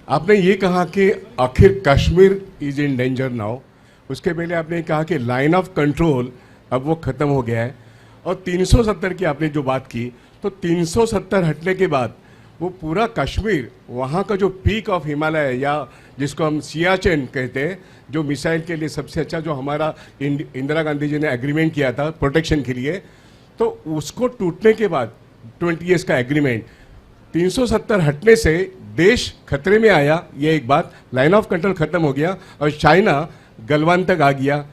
आपने ये कहा कि आखिर Kashmir is in danger now, उसके पहले आपने कहा कि लाइन ऑफ कंट्रोल अब वो ख़त्म हो गया है, और 370 की आपने जो बात की, तो 370 हटने के बाद वो पूरा कश्मीर, वहाँ का जो पीक ऑफ हिमालय या जिसको हम सियाचिन कहते हैं, जो मिसाइल के लिए सबसे अच्छा, जो हमारा इंदिरा गांधी जी ने एग्रीमेंट किया था प्रोटेक्शन के लिए, तो उसको टूटने के बाद 20 ईयर्स का एग्रीमेंट, 370 हटने से देश खतरे में आया, ये एक बात, लाइन ऑफ कंट्रोल खत्म हो गया और चाइना गलवान तक आ गया।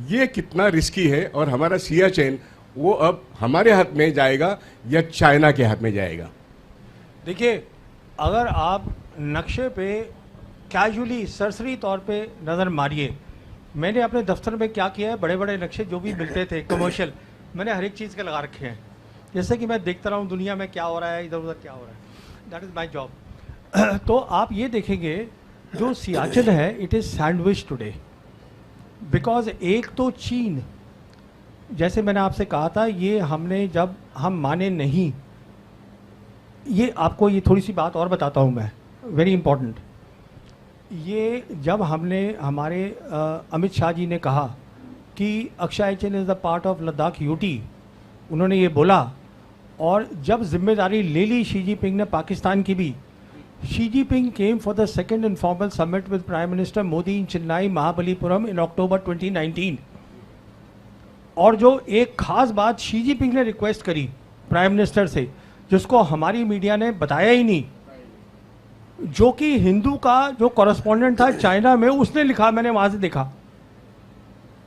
ये कितना रिस्की है, और हमारा सियाचिन वो अब हमारे हाथ में जाएगा या चाइना के हाथ में जाएगा? देखिए, अगर आप नक्शे पे कैजुअली सरसरी तौर पे नज़र मारिए, मैंने अपने दफ्तर में क्या किया है, बड़े बड़े नक्शे जो भी मिलते थे कमर्शियल, मैंने हर एक चीज़ के लगा रखे हैं, जैसे कि मैं देखता रहा हूँ दुनिया में क्या हो रहा है, इधर उधर क्या हो रहा है, दैट इज़ माई जॉब। तो आप ये देखेंगे जो सियाचिन है, it is sandwich today, because एक तो चीन, जैसे मैंने आपसे कहा था, ये हमने जब हम माने नहीं, ये आपको ये थोड़ी सी बात और बताता हूँ मैं, वेरी इंपॉर्टेंट। ये जब हमने हमारे अमित शाह जी ने कहा कि Aksai Chin is the part of Ladakh UT, उन्होंने ये बोला, और जब जिम्मेदारी ले ली शी जिनपिंग ने पाकिस्तान की भी, Xi Jinping came for the second informal summit with prime minister Modi in Chennai Mahabalipuram in October 2019। और जो एक खास बात शी जिनपिंग ने रिक्वेस्ट करी प्राइम मिनिस्टर से, जिसको हमारी मीडिया ने बताया ही नहीं, जो कि हिंदू का जो कॉरेस्पॉन्डेंट था चाइना में, उसने लिखा, मैंने वहाँ से देखा,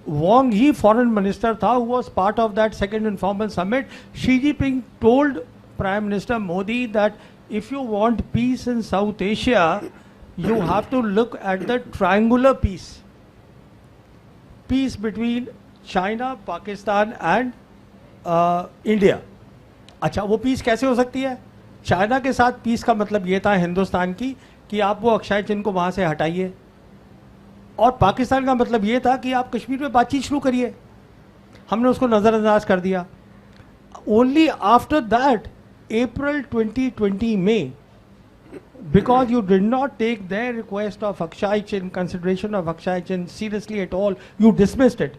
वोंग ही फॉरेन मिनिस्टर था, who was part of that second informal summit. Xi Jinping told prime minister Modi that if you want peace in South Asia, you have to look at the triangular peace between China, Pakistan and India. अच्छा, वो piece कैसे हो सकती है? China के साथ piece का मतलब ये था हिंदुस्तान की कि आप वो अक्षय चिन्ह को वहाँ से हटाइए, और पाकिस्तान का मतलब ये था कि आप कश्मीर में बातचीत शुरू करिए। हमने उसको नज़रअंदाज कर दिया। Only after that April 2020 May, because you did not take their request of Akshay Chin, consideration of Akshay Chin seriously at all, you dismissed it.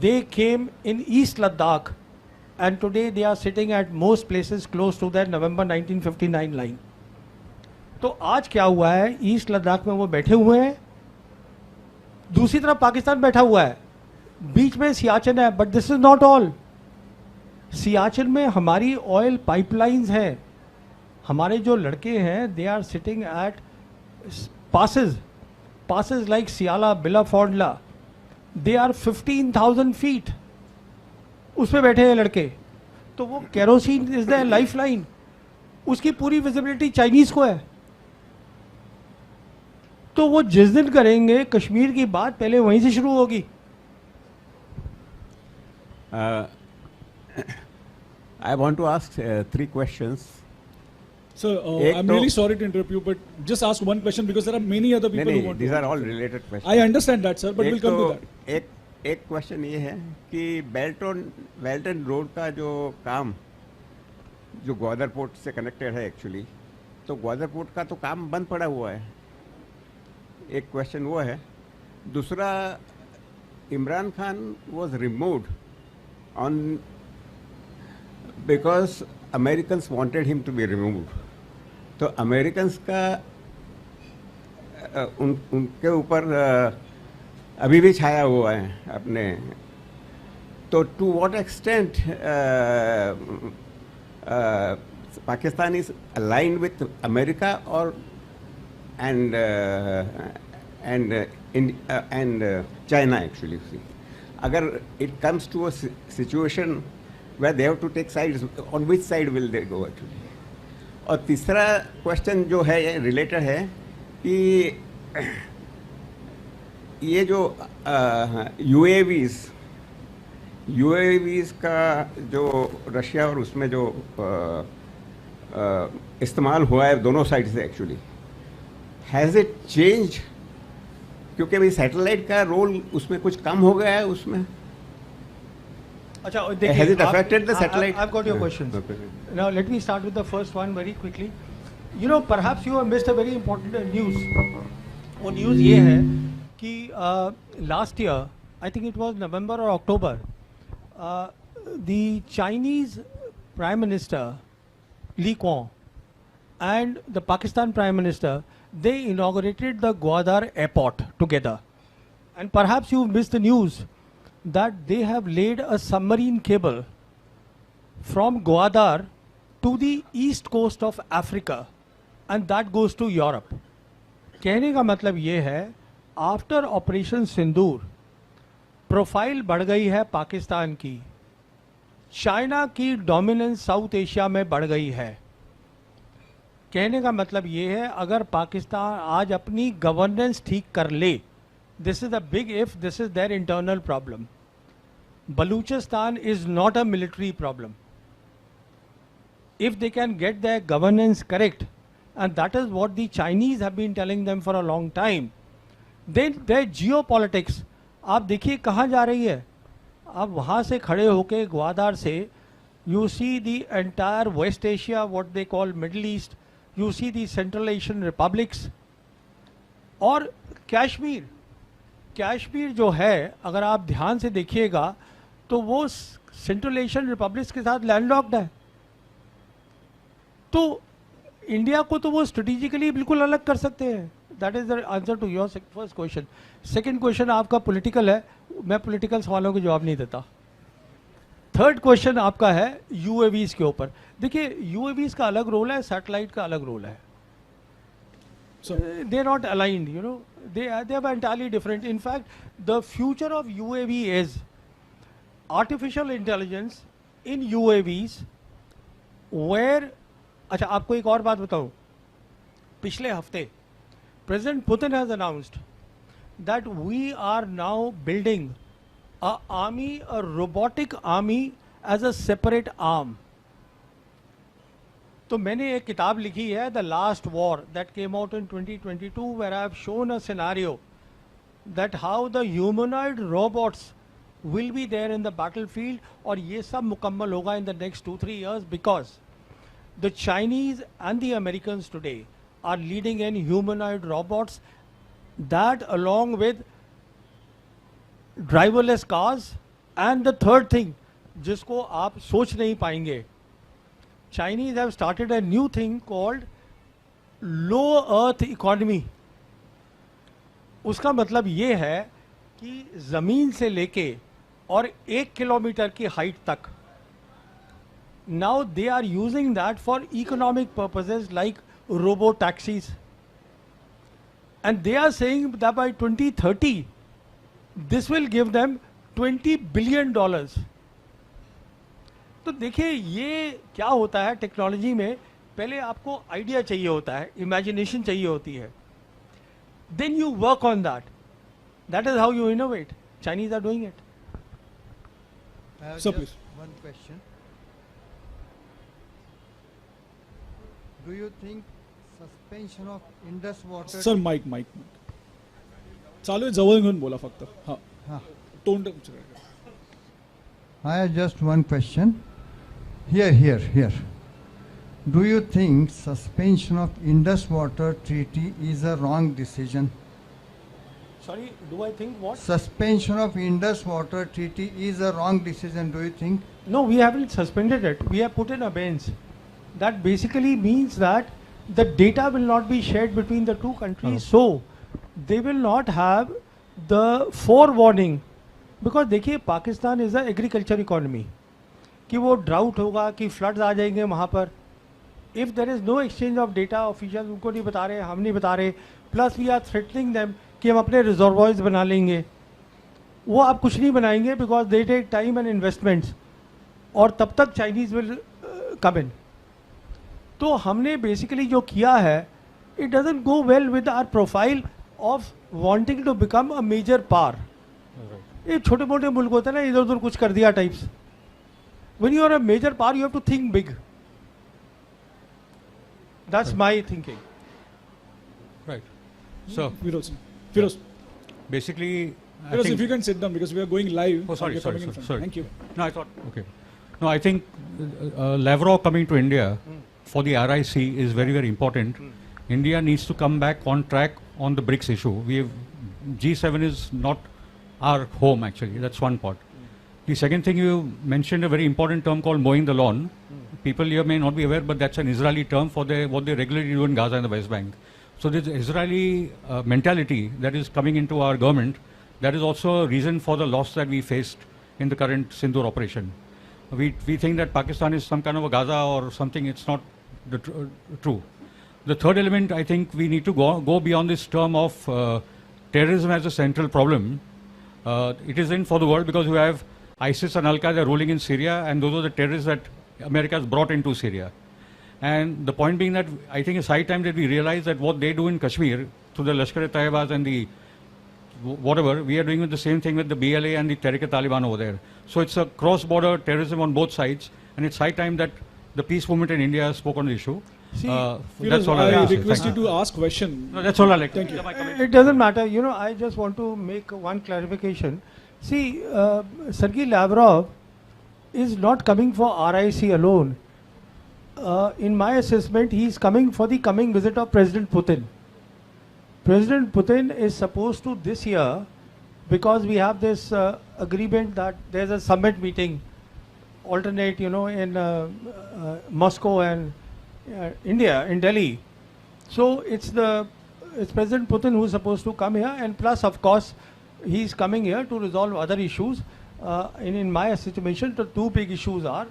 They came in East Ladakh, and today they are sitting at most places close to their November 1959 line. तो आज क्या हुआ है, east Ladakh में वो बैठे हुए हैं, दूसरी तरफ पाकिस्तान बैठा हुआ है, बीच में सियाचिन है, but this is not all. Siachen में हमारी ऑयल पाइपलाइंस हैं, हमारे जो लड़के हैं, they are sitting at passes like Sia La, Bilafond La, they are 15,000 feet, उसमें बैठे हैं लड़के। तो वो kerosene is the life line, उसकी पूरी विजिबिलिटी चाइनीज को है। तो वो जिस दिन करेंगे कश्मीर की बात, पहले वहीं से शुरू होगी। I want to ask 3 questions. Sir, I'm really sorry to interrupt you, but just ask one question because there are many other people who want these to. are all related questions. I understand that, sir, but we'll come to that. एक question ये है कि belt and road का जो काम, जो Gwadar port से connected है एक्चुअली, तो ग्वादर पोर्ट का तो काम बंद पड़ा हुआ है। एक क्वेश्चन वो है। दूसरा, Imran Khan was removed on because Americans wanted him to be removed. तो अमेरिकन्स का उनके ऊपर अभी भी छाया हुआ है अपने। तो to what extent Pakistan is aligned with America और and China actually. Agar it comes to a situation where they have to take sides, on which side will they go actually? और तीसरा क्वेश्चन जो है रिलेटेड है कि ये जो UAVs का जो रशिया और उसमें जो इस्तेमाल हुआ है दोनों साइड से एक्चुअली, हैज़ इट चेंज? क्योंकि अभी सैटेलाइट का रोल उसमें कुछ कम हो गया है उसमें। अच्छा, has it affected the satellite? I've got your questions. Now let me start with the first one very quickly. You know, perhaps you have missed a very important news. वो news ये है कि last year, I think it was November or October, the Chinese Prime Minister Li Qiang and the Pakistan Prime Minister, they inaugurated the Gwadar airport together. And perhaps you missed the news that they have laid a submarine cable from Gwadar to the east coast of Africa, and that goes to Europe. कहने का मतलब ये है, after operation सिंदूर profile बढ़ गई है पाकिस्तान की, China की डोमिनेंस साउथ एशिया में बढ़ गई है. कहने का मतलब ये है, अगर पाकिस्तान आज अपनी गवर्नेंस ठीक कर ले, this is a big if, this is their internal problem. Balochistan is not a military problem. If they can get their governance correct, and that is what the Chinese have been telling them for a long time, then their geopolitics, आप देखिए कहाँ जा रही है. आप वहाँ से खड़े होके ग्वादार से, you see the entire West Asia, what they call Middle East, you see the Central Asian republics, और कश्मीर जो है, अगर आप ध्यान से देखिएगा तो वो सेंट्रल एशियन रिपब्लिक्स के साथ लैंडलॉक्ड है. तो इंडिया को तो वो स्ट्रेटेजिकली बिल्कुल अलग कर सकते हैं. That is the answer to your first question. Second question आपका पॉलिटिकल है, मैं पॉलिटिकल सवालों के जवाब नहीं देता. थर्ड क्वेश्चन आपका है यूएवीज के ऊपर. देखिए, यूएवीज का अलग रोल है, सैटेलाइट का अलग रोल है. They are not aligned, you know, they are entirely different. In fact, the future of UAV is artificial intelligence in UAVs, where अच्छा आपको एक और बात बताऊं. पिछले हफ्ते president Putin has announced that we are now building a army, a robotic army as a separate arm. तो मैंने एक किताब लिखी है, the last war, that came out in 2022, where I have shown a scenario that how the humanoid robots will be there in the battlefield. और ये सब मुकम्मल होगा in the next 2-3 years, because the Chinese and the Americans today are leading in humanoid robots, that along with driverless cars, and the third thing जिसको आप सोच नहीं पाएंगे, Chinese have started a new thing called low earth economy. उसका मतलब ये है कि ज़मीन से लेके और 1 किलोमीटर की हाइट तक, now they are using that for economic purposes like robo taxis, and they are saying that by 2030 this will give them $20 billion. तो देखिए ये क्या होता है टेक्नोलॉजी में, पहले आपको आइडिया चाहिए होता है, इमेजिनेशन चाहिए होती है, then you work on that. That is how you innovate. Chinese are doing it. I have So just please. one question. Do you think suspension of Indus water? Sir mic चालू आहे, जवळ घेऊन बोला फक्त. हां, हाँ. तोंड. I have just one question. Here. Do you think suspension of Indus water treaty is a wrong decision? Sorry, do I think what? Suspension of Indus water treaty is a wrong decision, do you think? No, we haven't suspended it. We have put in abeyance. That basically means that the data will not be shared between the two countries, so they will not have the forewarning. Because देखिए, Pakistan is a agriculture economy, कि वो drought होगा, कि floods आ जाएंगे वहाँ पर. If there is no exchange of data, official उनको नहीं बता रहे, हम नहीं बता रहे, plus we are threatening them कि हम अपने रिजर्वॉयर्स बना लेंगे. वो आप कुछ नहीं बनाएंगे, because they take time and investments, और तब तक चाइनीज़ विल कम इन. तो हमने बेसिकली जो किया है, it doesn't go well with our profile of wanting to become a major power. ये छोटे मोटे मुल्क होते हैं ना, इधर उधर कुछ कर दिया types. When you are a major power, you have to think big. That's my thinking. Right. So Firoz, basically, I Firoz, think, if you can sit down because we are going live. Oh, sorry, You're coming in front. sorry. Thank you. No, I thought, okay. No, I think Lavrov coming to India for the RIC is very, very important. India needs to come back on track on the BRICS issue. G7 is not our home actually, that's one part. The second thing, you mentioned a very important term called mowing the lawn. People here may not be aware, but that's an Israeli term for what they regularly do in Gaza and the West Bank. So this Israeli mentality that is coming into our government, that is also a reason for the loss that we faced in the current Sindoor operation. We think that Pakistan is some kind of a Gaza or something. It's not true. The third element, I think we need to go beyond this term of terrorism as a central problem. It isn't for the world, because you have ISIS and Al-Qaeda ruling in Syria, and those are the terrorists that America has brought into Syria. And the point being that I think it's high time that we realize that what they do in Kashmir through the Lashkar-e-Taibas and the whatever, we are doing the same thing with the BLA and the Tehrik-e-Taliban over there. So it's a cross-border terrorism on both sides, and it's high time that the peace movement in India spoke on the issue. See, that's all I I like to say. request you Thank you. to ask question. No, that's all I like. Thank you. It doesn't matter. You know, I just want to make one clarification. See, Sergei Lavrov is not coming for RIC alone. In my assessment, he is coming for the coming visit of President Putin. President Putin is supposed to this year, because we have this agreement that there's a summit meeting alternate, you know, in Moscow and India, in Delhi. So it's President Putin who's supposed to come here, and plus, of course, he's coming here to resolve other issues. In my estimation, the two big issues are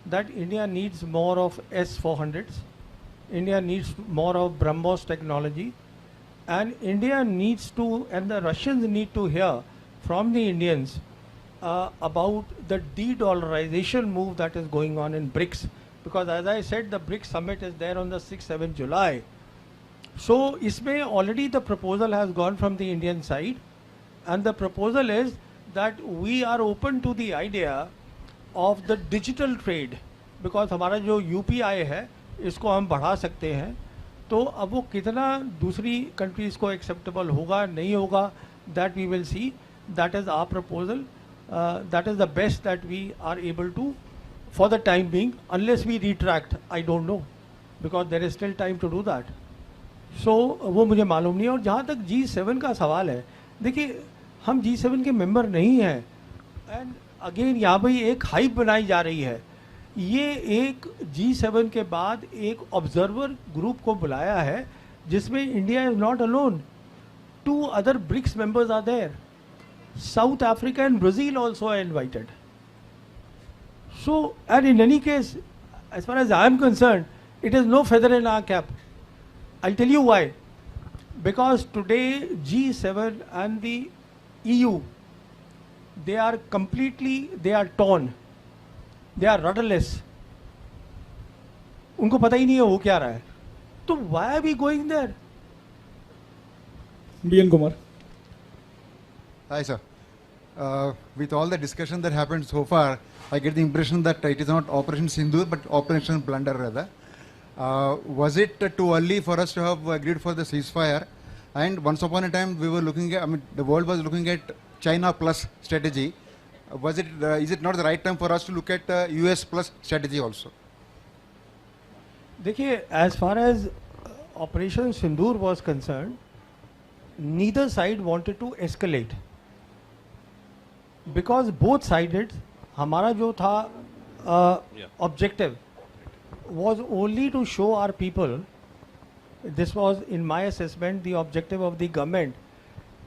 that India needs more of S-400s, India needs more of BrahMos technology, and India needs to, and the Russians need to hear from the Indians about the de-dollarization move that is going on in BRICS. Because as I said, the BRICS summit is there on the 6th-7th July. So, isme already the proposal has gone from the Indian side, and the proposal is that we are open to the idea of the digital trade, because हमारा जो UPI है इसको हम बढ़ा सकते हैं. तो अब वो कितना दूसरी कंट्रीज़ को एक्सेप्टेबल होगा नहीं होगा, that we will see. That is our proposal. That is the best that we are able to for the time being, unless we retract. I don't know, because there is still time to do that. So वो मुझे मालूम नहीं है. और जहाँ तक G7 का सवाल है, देखिए हम G7 के मेंबर नहीं हैं, एंड अगेन यहाँ पर एक हाइप बनाई जा रही है. ये एक G7 के बाद एक ऑब्जर्वर ग्रुप को बुलाया है जिसमें India is not alone. 2 other BRICS members are there. South Africa and Brazil also are invited. So, and in any case, as far as I am concerned, it is no feather in our cap. I'll tell you why. Because today G7 and the EU, they are torn. They are rudderless. उनको पता ही नहीं है वो क्या रहा है. तो why are we going there? B.N. Kumar. Hi, sir. With all the discussion that happened so far, I get the impression that it is not Operation Sindoor, but Operation Blunder rather. Was it too early for us to have agreed for the ceasefire? And once upon a time, we were looking at, the world was looking at China plus strategy. Is it not the right time for us to look at US plus strategy also? देखिए, as far as Operation Sindoor was concerned, neither side wanted to escalate, because both sided. हमारा जो था objective was only to show our people, this was in my assessment the objective of the government,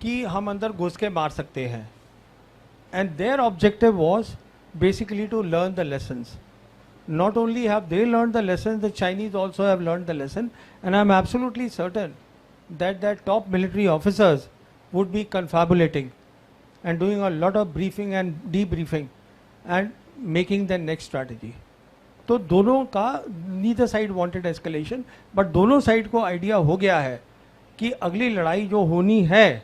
कि हम अंदर घुस के मार सकते हैं. And their objective was basically to learn the lessons. Not only have they learned the lessons, the Chinese also have learned the lesson, and I am absolutely certain that their top military officers would be confabulating and doing a lot of briefing and debriefing and making the next strategy. तो दोनों का, neither side wanted escalation, but दोनों side को idea हो गया है कि अगली लड़ाई जो होनी है,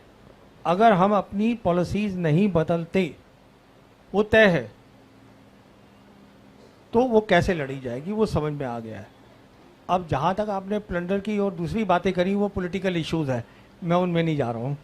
अगर हम अपनी पॉलिसीज नहीं बदलते, वो तय है. तो वो कैसे लड़ी जाएगी वो समझ में आ गया है. अब जहाँ तक आपने प्लंडर की और दूसरी बातें करी, वो पॉलिटिकल इश्यूज है, मैं उनमें नहीं जा रहा हूँ.